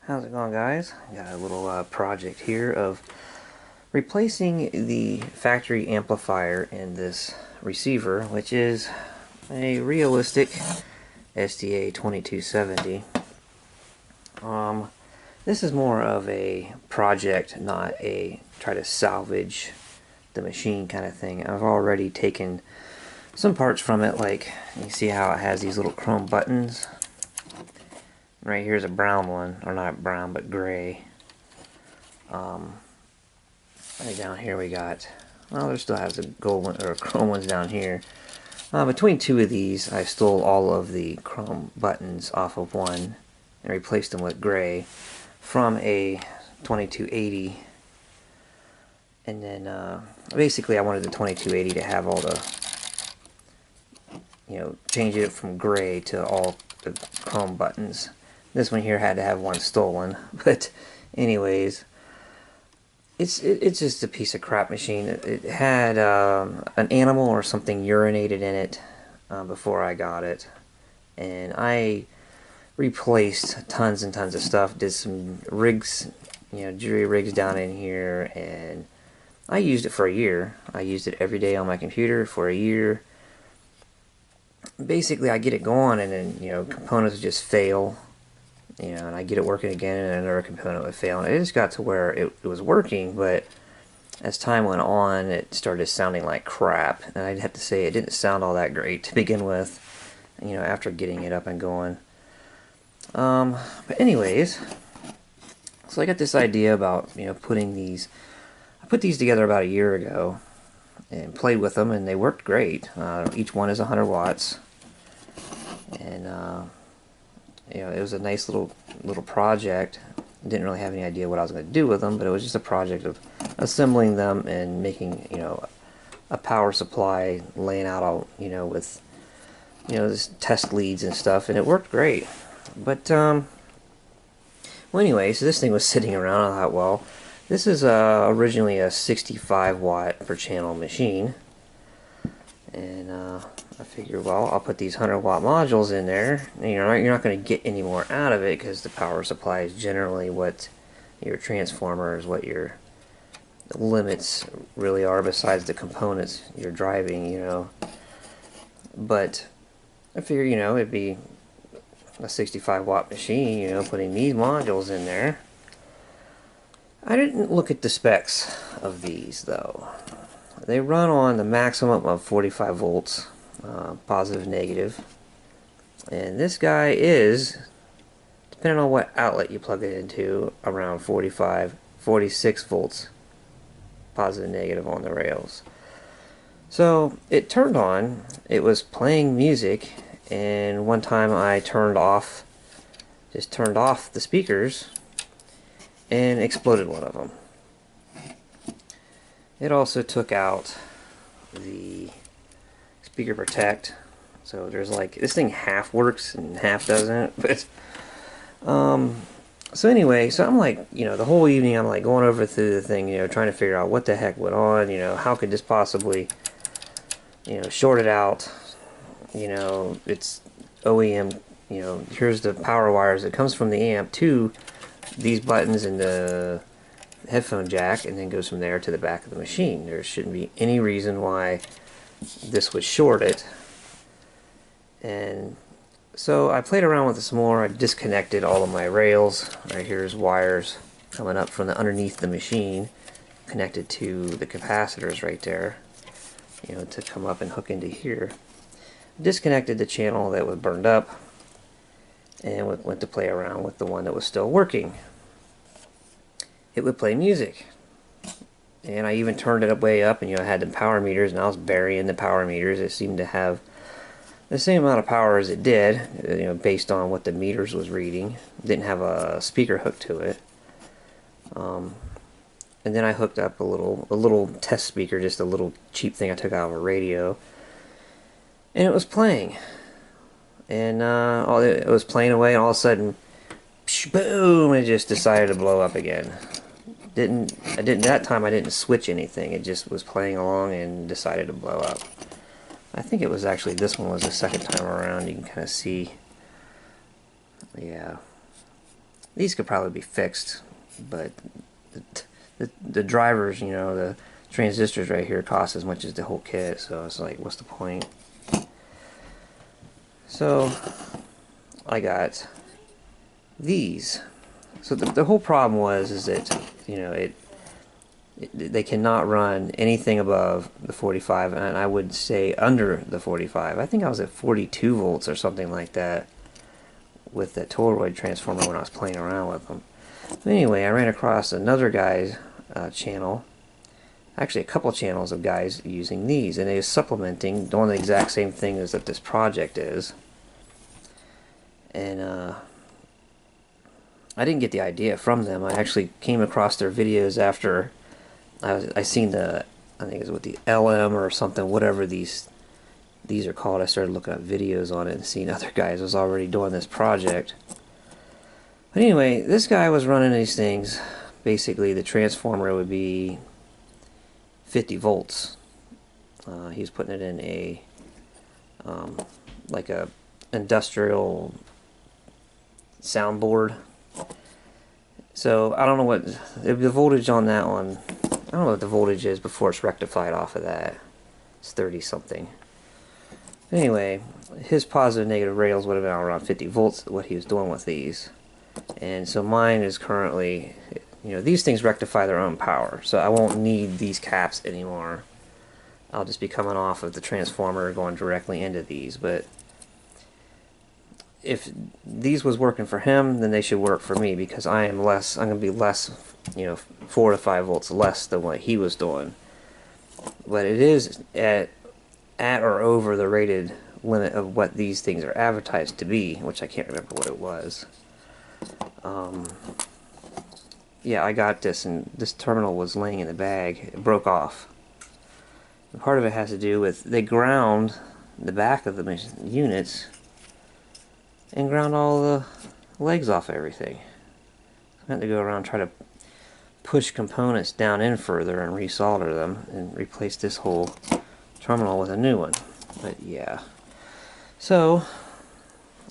How's it going, guys? Got a little project here of replacing the factory amplifier in this receiver, which is a realistic STA 2270. This is more of a project, not a try to salvage the machine kind of thing. I've already taken some parts from it, like you see how it has these little chrome buttons. Right here's a brown one, or not brown, but gray. Right down here we got, well, there still has a gold one, or chrome ones down here. Between two of these, I stole all of the chrome buttons off of one and replaced them with gray from a 2280. And then basically I wanted the 2280 to have all the, change it from gray to all the chrome buttons. This one here had to have one stolen, but anyways, it's just a piece of crap machine. It had an animal or something urinated in it before I got it, and I replaced tons and tons of stuff. Did some rigs, jury rigs down in here, and I used it for a year. I used it every day on my computer for a year. Basically, I get it going, and then components just fail. And I get it working again, and another component would fail. And it just got to where it was working, but as time went on, it started sounding like crap. And I'd have to say it didn't sound all that great to begin with, after getting it up and going. But anyways, so I got this idea about, putting these. I put these together about a year ago and played with them, and they worked great. Each one is 100 watts. And it was a nice little project. Didn't really have any idea what I was going to do with them, but it was just a project of assembling them and making a power supply, laying out all with this test leads and stuff, and it worked great. But well, anyway, so this thing was sitting around. I thought, well, this is originally a 65 watt per channel machine, and I figured, well, I'll put these 100 watt modules in there, and you're not going to get any more out of it, because the power supply is generally what your transformers, what your limits really are, besides the components you're driving, But I figured, it'd be a 65 watt machine, putting these modules in there. I didn't look at the specs of these, though. They run on the maximum of 45 volts. Positive, negative, and this guy is, depending on what outlet you plug it into, around 46 volts positive, negative on the rails. So it turned on, it was playing music, and one time I just turned off the speakers and exploded one of them. It also took out the speaker protect, so there's like, this thing half works and half doesn't. But so anyway, so I'm like, the whole evening I'm like going over through the thing, trying to figure out what the heck went on, how could this possibly short it out. It's OEM, here's the power wires that comes from the amp to these buttons and the headphone jack, and then goes from there to the back of the machine. There shouldn't be any reason why this would short it. And so I played around with it some more. I disconnected all of my rails. Right here's wires coming up from underneath the machine, connected to the capacitors right there, to come up and hook into here. Disconnected the channel that was burned up, and went to play around with the one that was still working. It would play music. And I even turned it way up, and I had the power meters, and I was burying the power meters. It seemed to have the same amount of power as it did, based on what the meters was reading. It didn't have a speaker hooked to it. And then I hooked up a little test speaker, just a little cheap thing I took out of a radio, and it was playing. And it was playing away, and all of a sudden, boom! It just decided to blow up again. That time I didn't switch anything. It just was playing along and decided to blow up. I think it was actually, this one was the second time around. You can kind of see, yeah. these could probably be fixed, but the drivers, you know, the transistors right here cost as much as the whole kit, so it's like, what's the point? So I got these. So the whole problem is that, you know, they cannot run anything above the 45, and I would say under the 45. I think I was at 42 volts or something like that with that toroid transformer when I was playing around with them. But anyway, I ran across another guy's channel, actually a couple channels of guys using these, and they was supplementing, doing the exact same thing as that this project is. And I didn't get the idea from them. I actually came across their videos after I seen the, I think it's with the LM or something, whatever these are called. I started looking at videos on it and seeing other guys was already doing this project. But anyway, this guy was running these things. Basically, the transformer would be 50 volts. He was putting it in a like a industrial soundboard. So I don't know what the voltage on that one. I don't know what the voltage is before it's rectified off of that. It's 30 something. Anyway, his positive and negative rails would have been around 50 volts, what he was doing with these. And so mine is currently, you know, these things rectify their own power, so I won't need these caps anymore. I'll just be coming off of the transformer going directly into these. But if these was working for him, then they should work for me, because I'm going to be less, you know, 4 to 5 volts less than what he was doing. But it is at or over the rated limit of what these things are advertised to be, which I can't remember what it was. Yeah, I got this, and this terminal was laying in the bag. It broke off. And part of it has to do with they ground the back of the units and ground all the legs off everything. I had to go around and try to push components down in further and resolder them and replace this whole terminal with a new one. But yeah, so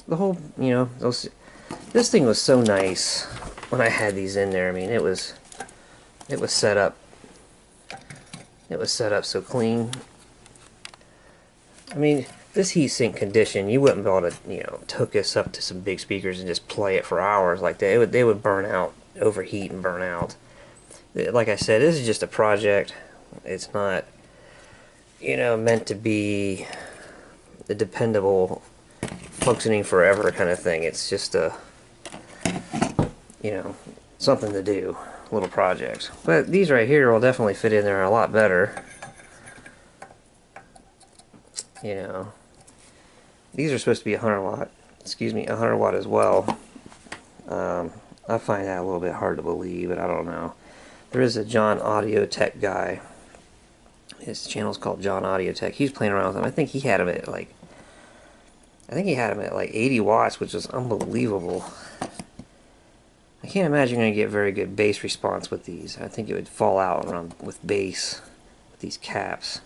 the whole, you know, this thing was so nice when I had these in there. I mean, it was set up so clean. I mean, this heatsink condition, you wouldn't be able to, you know, hook this up to some big speakers and just play it for hours like that. They would burn out, overheat and burn out. Like I said, this is just a project. It's not, you know, meant to be the dependable, functioning forever kind of thing. It's just a, you know, something to do, little project. But these right here will definitely fit in there a lot better. You know, these are supposed to be 100 watt, excuse me, 100 watt as well. I find that a little bit hard to believe, but I don't know. There is a John Audio Tech guy. His channel's called John Audio Tech. He's playing around with them. I think he had him at like 80 watts, which is unbelievable. I can't imagine you're going to get very good bass response with these. I think it would fall out around with bass with these caps.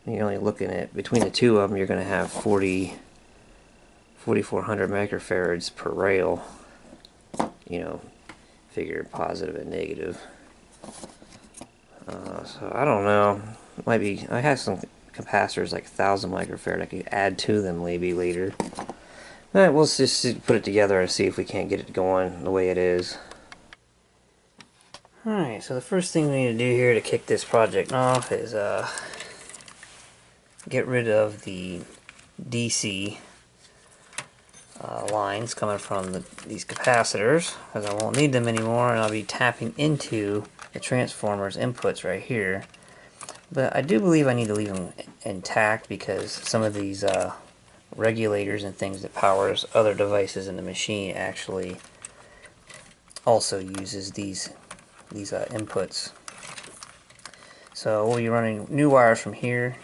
You're only looking at, between the two of them, you're going to have 4,400 microfarads per rail. You know, figure positive and negative. So I don't know. Might be. I have some capacitors like 1,000 microfarad. I could add to them maybe later. Alright, we'll just put it together and see if we can't get it going the way it is. Alright, so the first thing we need to do here to kick this project off is get rid of the DC lines coming from these capacitors, because I won't need them anymore, and I'll be tapping into the transformer's inputs right here. But I do believe I need to leave them intact, because some of these regulators and things that powers other devices in the machine actually also uses these inputs. So we'll be running new wires from here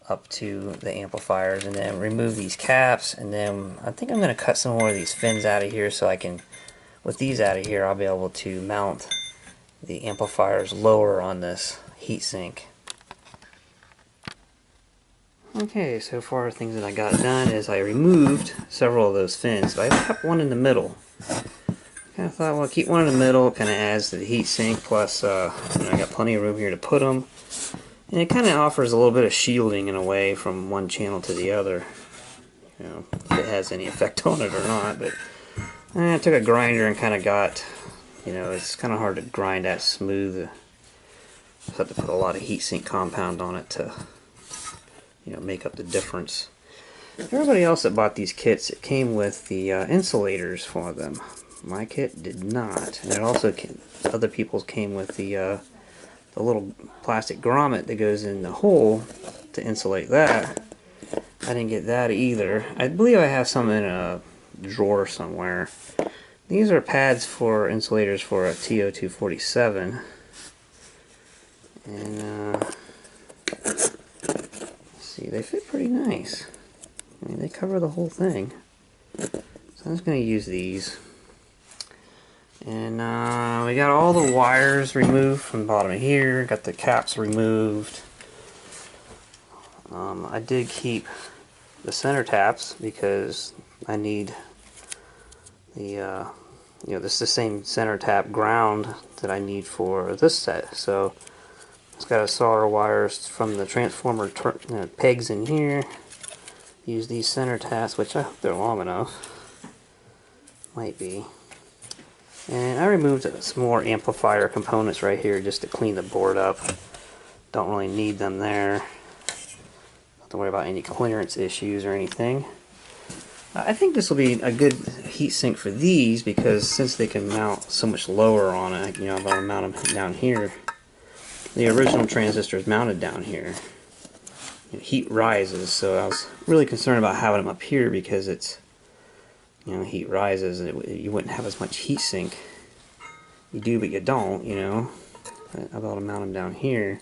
up to the amplifiers, and then remove these caps, and then I think I'm going to cut some more of these fins out of here, so I can, with these out of here, I'll be able to mount the amplifiers lower on this heatsink. Okay, so far things that I got done is I removed several of those fins, but I kept one in the middle. Kind of thought, well, keep one in the middle, kind of adds to the heat sink, plus I got plenty of room here to put them. And it kind of offers a little bit of shielding in a way from one channel to the other. You know, if it has any effect on it or not, but I took a grinder and kind of got, it's kind of hard to grind that smooth. I have to put a lot of heatsink compound on it to, make up the difference. Everybody else that bought these kits, it came with the insulators for them. My kit did not, and it also other people's came with the little plastic grommet that goes in the hole to insulate that. I didn't get that either. I believe I have some in a drawer somewhere. These are pads for insulators for a TO247. And let's see, they fit pretty nice. I mean, they cover the whole thing. So I'm just going to use these. And we got all the wires removed from the bottom of here. Got the caps removed. I did keep the center taps because I need the this is the same center tap ground that I need for this set. So it's got to solder wires from the transformer pegs in here. Use these center taps, which I hope they're long enough. Might be. And I removed some more amplifier components right here just to clean the board up. Don't really need them there. Don't have to worry about any clearance issues or anything. I think this will be a good heat sink for these because since they can mount so much lower on it, I'm going to mount them down here. The original transistor is mounted down here. Heat rises, so I was really concerned about having them up here because it's, heat rises and you wouldn't have as much heat sink. You do, but you don't, But I thought I'd mount them down here.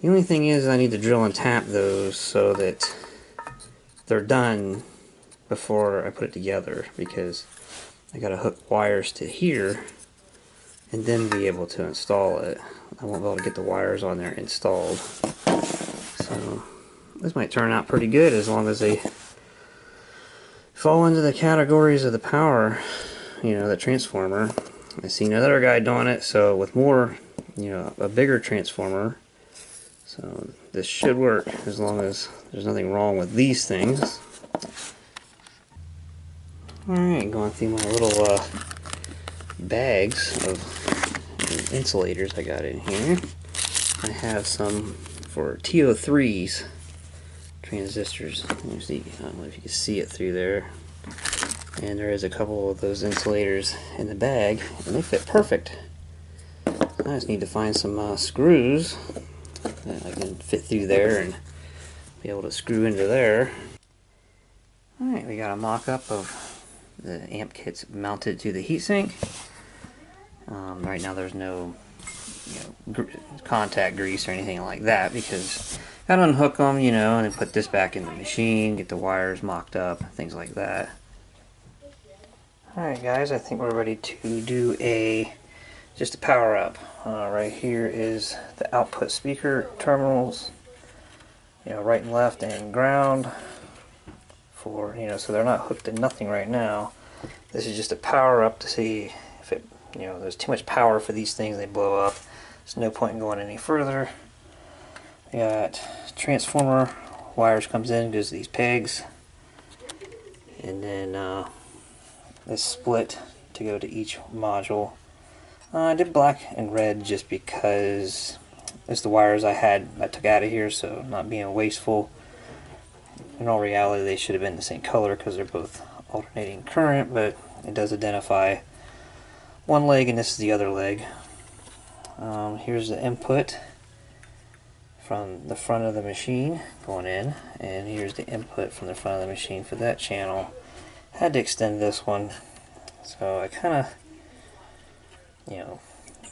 The only thing is I need to drill and tap those so that they're done before I put it together because I got to hook wires to here and then be able to install it. I won't be able to get the wires on there installed. So this might turn out pretty good as long as they fall into the categories of the power, the transformer. I seen another guy doing it, so with more, a bigger transformer. So this should work as long as there's nothing wrong with these things. Alright, going through my little bags of insulators I got in here. I have some for TO3s transistors. You see, I don't know if you can see it through there. And there is a couple of those insulators in the bag, and they fit perfect. I just need to find some screws that I can fit through there and be able to screw into there. Alright, we got a mock-up of the amp kits mounted to the heatsink. Right now there's no contact grease or anything like that because I gotta unhook them, and then put this back in the machine, get the wires mocked up, things like that. Alright guys, I think we're ready to do just a power up. Right here is the output speaker terminals, right and left and ground for, so they're not hooked to nothing right now. This is just a power up to see if it, there's too much power for these things, they blow up. There's no point in going any further. We got transformer wires comes in, goes to these pegs, and then this split to go to each module. I did black and red just because it's the wires I took out of here, so not being wasteful. In all reality, they should have been the same color because they're both alternating current, but it does identify one leg and this is the other leg. Here's the input from the front of the machine going in, and here's the input from the front of the machine for that channel. Had to extend this one, so I kind of,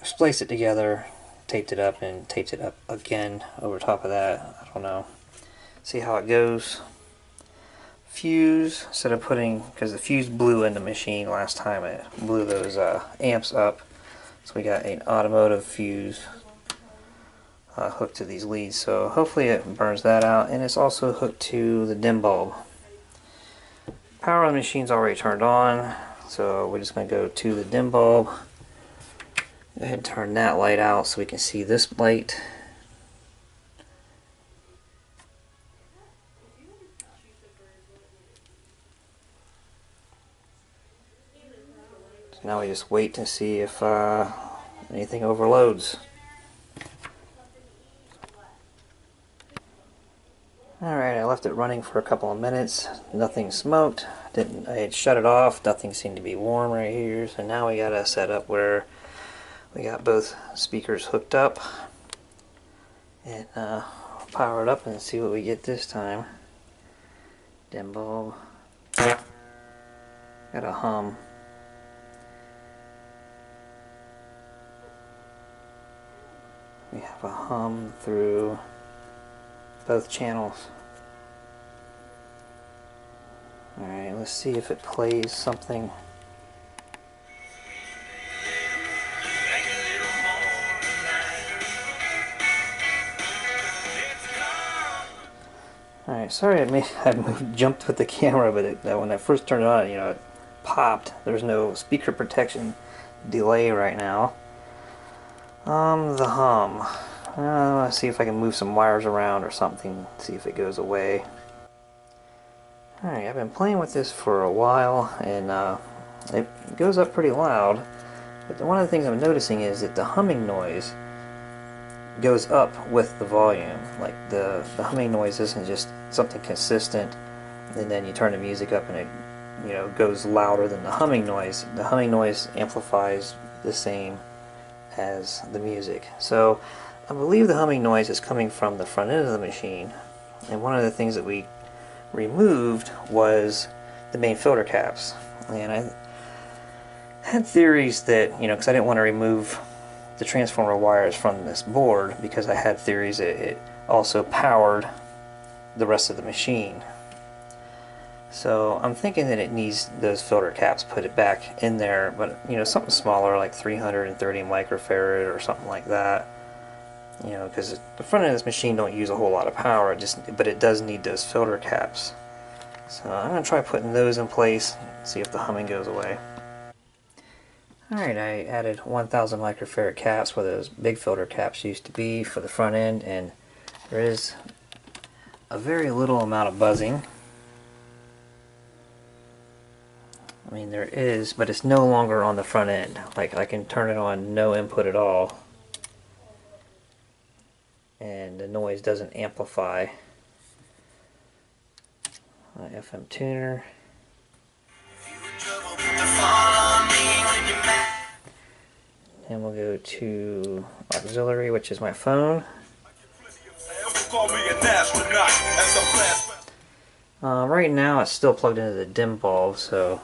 spliced it together, taped it up, and taped it up again over top of that. I don't know. See how it goes. Fuse, instead of putting, because the fuse blew in the machine last time, it blew those amps up. So we got an automotive fuse. hooked to these leads, so hopefully it burns that out. And it's also hooked to the dim bulb. Power on the machine's already turned on, so we're just going to go to the dim bulb. Go ahead and turn that light out so we can see this light. So now we just wait to see if anything overloads. Alright, I left it running for a couple of minutes. Nothing smoked. I had shut it off. Nothing seemed to be warm right here. So now we got a setup where we got both speakers hooked up. And power it up and see what we get this time. Dim bulb. Got a hum. We have a hum through both channels. Alright, let's see if it plays something. Alright, sorry I jumped with the camera, but when I first turned it on, it popped. There's no speaker protection delay right now. The hum. I want to see if I can move some wires around or something, see if it goes away. Alright, I've been playing with this for a while, and it goes up pretty loud. But one of the things I'm noticing is that the humming noise goes up with the volume. Like the humming noise isn't just something consistent, and then you turn the music up and it goes louder than the humming noise. The humming noise amplifies the same as the music. So I believe the humming noise is coming from the front end of the machine, and one of the things that we removed was the main filter caps. And I had theories that, because I didn't want to remove the transformer wires from this board, because I had theories that it also powered the rest of the machine. So I'm thinking that it needs those filter caps put it back in there, but something smaller like 330 microfarad or something like that. Because the front end of this machine don't use a whole lot of power, but it does need those filter caps. So I'm going to try putting those in place, see if the humming goes away. Alright, I added 1000 microfarad caps where those big filter caps used to be for the front end, and there is a very little amount of buzzing. I mean, there is, but it's no longer on the front end. Like, I can turn it on no input at all, and the noise doesn't amplify. My FM tuner. And we'll go to auxiliary, which is my phone. Right now it's still plugged into the dim bulb, so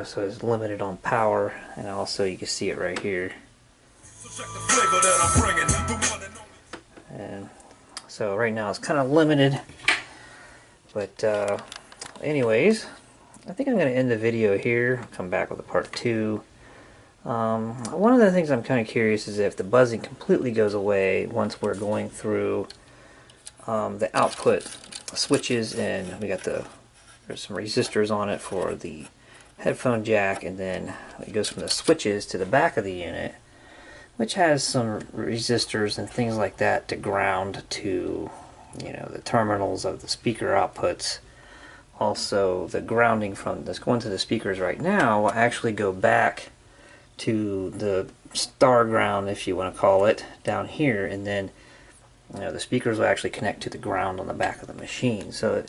so it's limited on power, and also you can see it right here. And so right now it's kind of limited, but anyways, I think I'm going to end the video here, come back with a part 2. One of the things I'm kind of curious is if the buzzing completely goes away once we're going through the output switches, and we got there's some resistors on it for the headphone jack, and then it goes from the switches to the back of the unit, which has some resistors and things like that to ground to the terminals of the speaker outputs. Also, the grounding from this going to the speakers right now will actually go back to the star ground, if you want to call it, down here, and then the speakers will actually connect to the ground on the back of the machine. So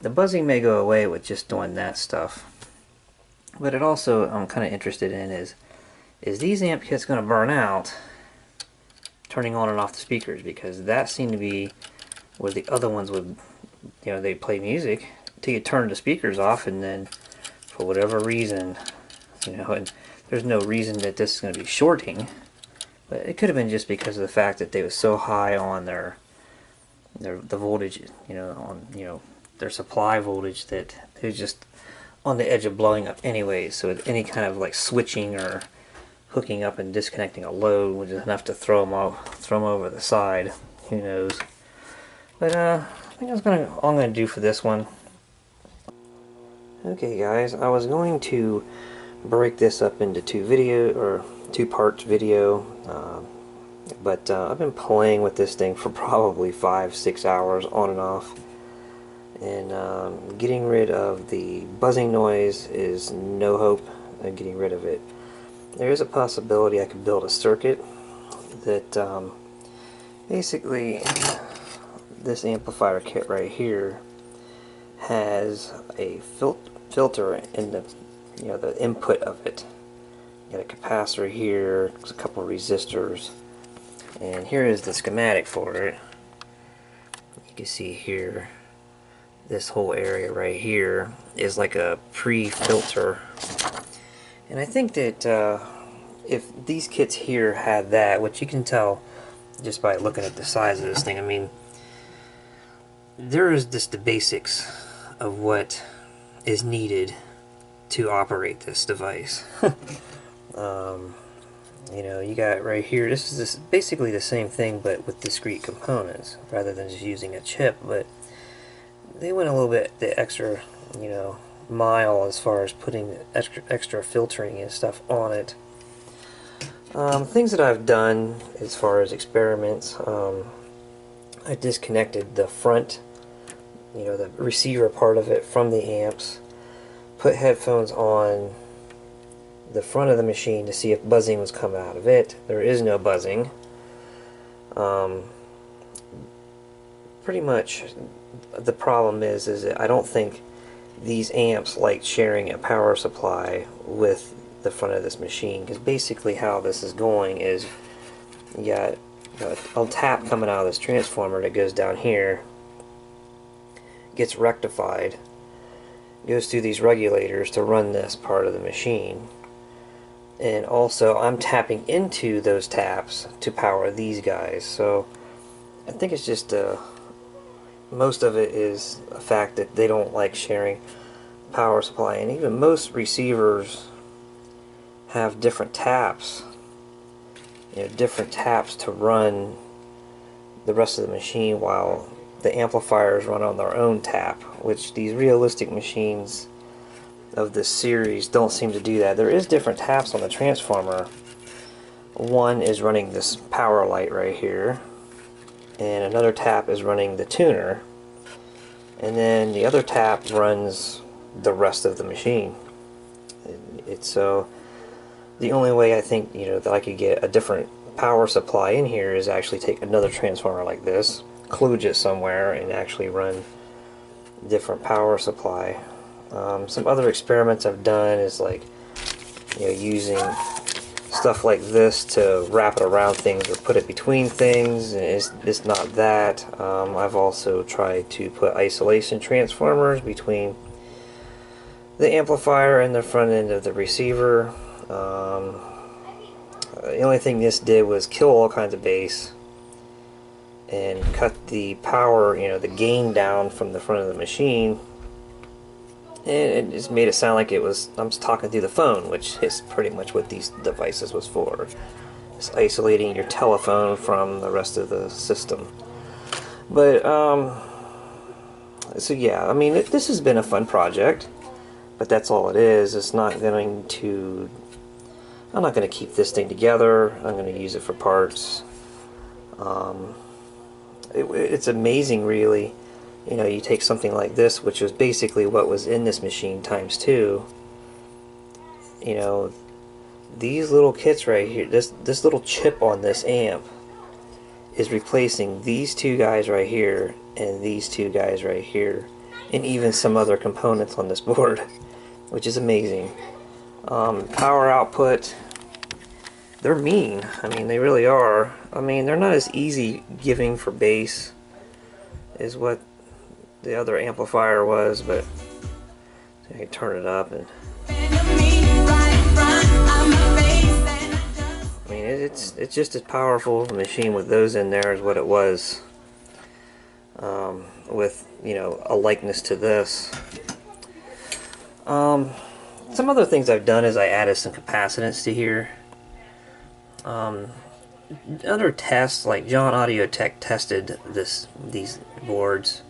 the buzzing may go away with just doing that stuff. But it also, I'm kind of interested in is these amp kits going to burn out turning on and off the speakers, because that seemed to be where the other ones would, they play music till you turn the speakers off, and then for whatever reason, and there's no reason that this is going to be shorting, but it could have been just because of the fact that they were so high on the voltage, on their supply voltage, that it was just on the edge of blowing up anyway, so any kind of like switching or hooking up and disconnecting a load was enough to throw them over the side. Who knows? But I think that's all I'm gonna do for this one. Okay, guys, I was going to break this up into two parts video, but I've been playing with this thing for probably 5-6 hours on and off, and getting rid of the buzzing noise is no hope of getting rid of it. There is a possibility I could build a circuit that basically this amplifier kit right here has a filter in the the input of it. You got a capacitor here, a couple of resistors, and here is the schematic for it. You can see here, this whole area right here is like a pre-filter, and I think that if these kits here had that, which you can tell just by looking at the size of this thing, I mean, there is just the basics of what is needed to operate this device. You know, you got right here, this is basically the same thing but with discrete components rather than just using a chip, but they went a little bit the extra, mile as far as putting extra filtering and stuff on it. Things that I've done as far as experiments, I disconnected the front, the receiver part of it from the amps, put headphones on the front of the machine to see if buzzing was coming out of it. There is no buzzing. Pretty much the problem is that I don't think these amps like sharing a power supply with the front of this machine, because basically how this is going is you got a tap coming out of this transformer that goes down here, gets rectified, goes through these regulators to run this part of the machine, and also I'm tapping into those taps to power these guys. So I think it's just most of it is a fact that they don't like sharing power supply, and even most receivers have different taps, different taps to run the rest of the machine, while the amplifiers run on their own tap, which these realistic machines of this series don't seem to do that. There is different taps on the transformer. One is running this power light right here, and another tap is running the tuner, and then the other tap runs the rest of the machine. It's so the only way I think that I could get a different power supply in here is actually take another transformer like this, kludge it somewhere, and actually run different power supply. Some other experiments I've done is like using stuff like this to wrap it around things or put it between things, and it's not that. I've also tried to put isolation transformers between the amplifier and the front end of the receiver. The only thing this did was kill all kinds of bass and cut the power, the gain down from the front of the machine, and it just made it sound like I'm just talking through the phone, which is pretty much what these devices was for. Just isolating your telephone from the rest of the system. But so yeah, I mean, this has been a fun project, but that's all it is. It's not going to, I'm not going to keep this thing together. I'm going to use it for parts. It's amazing, really. You take something like this, which was basically what was in this machine times 2. These little kits right here, this little chip on this amp is replacing these two guys right here and these two guys right here, and even some other components on this board, which is amazing. Power output, they're mean. I mean, they really are. I mean, they're not as easy giving for bass as what the other amplifier was, but I can turn it up, and I mean, it's just as powerful of a machine with those in there as what it was with a likeness to this. Some other things I've done is I added some capacitance to here. Other tests, like John Audio Tech tested these boards,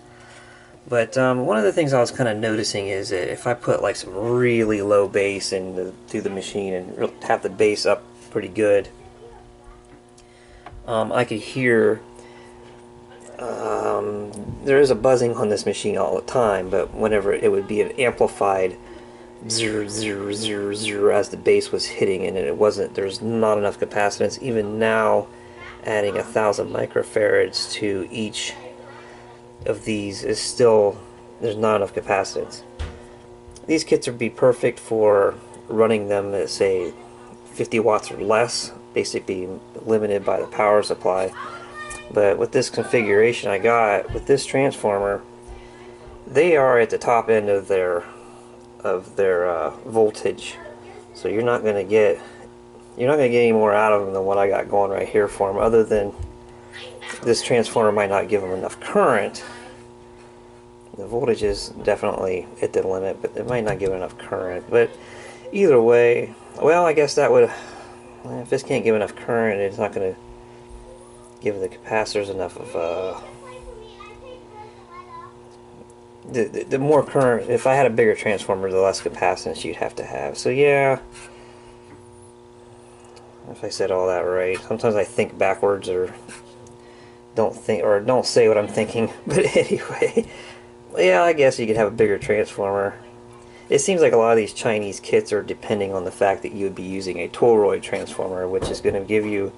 but one of the things I was kind of noticing is that if I put like some really low bass through the machine and have the bass up pretty good, I could hear there is a buzzing on this machine all the time, but whenever it would be an amplified zero zero zero zero as the bass was hitting, and there's not enough capacitance. Even now, adding 1,000 microfarads to each of these is still, there's not enough capacitance. These kits would be perfect for running them at, say, 50 watts or less, basically limited by the power supply. But with this configuration I got with this transformer, they are at the top end of their voltage, so you're not going to get any more out of them than what I got going right here for them, other than this transformer might not give them enough current. The voltage is definitely at the limit, but it might not give enough current. But either way, well, I guess that would, if this can't give enough current, it's not going to give the capacitors enough of the more current. If I had a bigger transformer, the less capacitance you'd have to have. So yeah, if I said all that right. Sometimes I think backwards, or don't say what I'm thinking. But anyway, yeah, I guess you could have a bigger transformer. It seems like a lot of these Chinese kits are depending on the fact that you would be using a toroid transformer, which is going to give you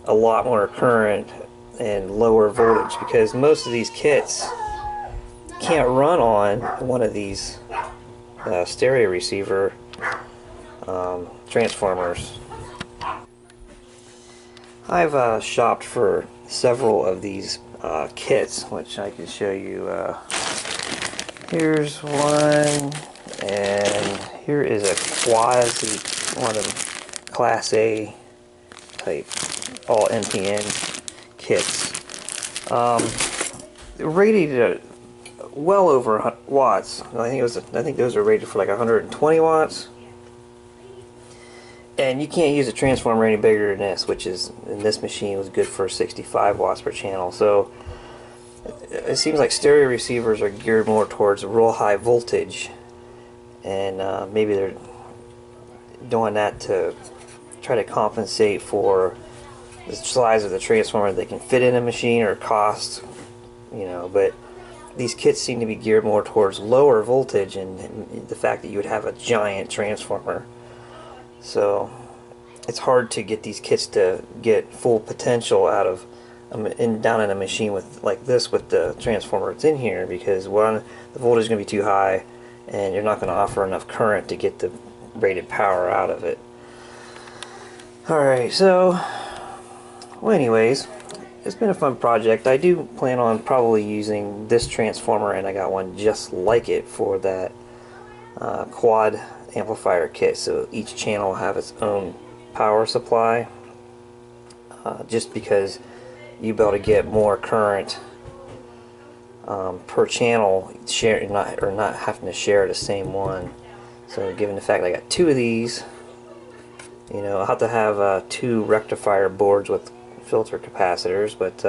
a lot more current and lower voltage, because most of these kits can't run on one of these stereo receiver transformers. I've shopped for several of these kits, which I can show you. Here's one, and here is a one of them Class A type, all NPN kits. Rated at well over watts. I think those are rated for like 120 watts. And you can't use a transformer any bigger than this, which is, in this machine, was good for 65 watts per channel. So it seems like stereo receivers are geared more towards real high voltage, and maybe they're doing that to try to compensate for the size of the transformer they can fit in a machine, or cost, but these kits seem to be geared more towards lower voltage and the fact that you would have a giant transformer. So it's hard to get these kits to get full potential out of down in a machine like this with the transformer that's in here, because one, the voltage is going to be too high, and you're not going to offer enough current to get the rated power out of it. Alright, so well, anyways, it's been a fun project. I do plan on probably using this transformer, and I got one just like it, for that quad amplifier kit, so each channel will have its own power supply, just because you'll be able to get more current per channel, not having to share the same one. So given the fact that I got two of these, I'll have to have two rectifier boards with filter capacitors, but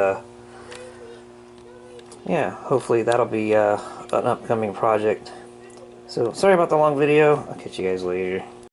yeah, hopefully that'll be an upcoming project. So sorry about the long video. I'll catch you guys later.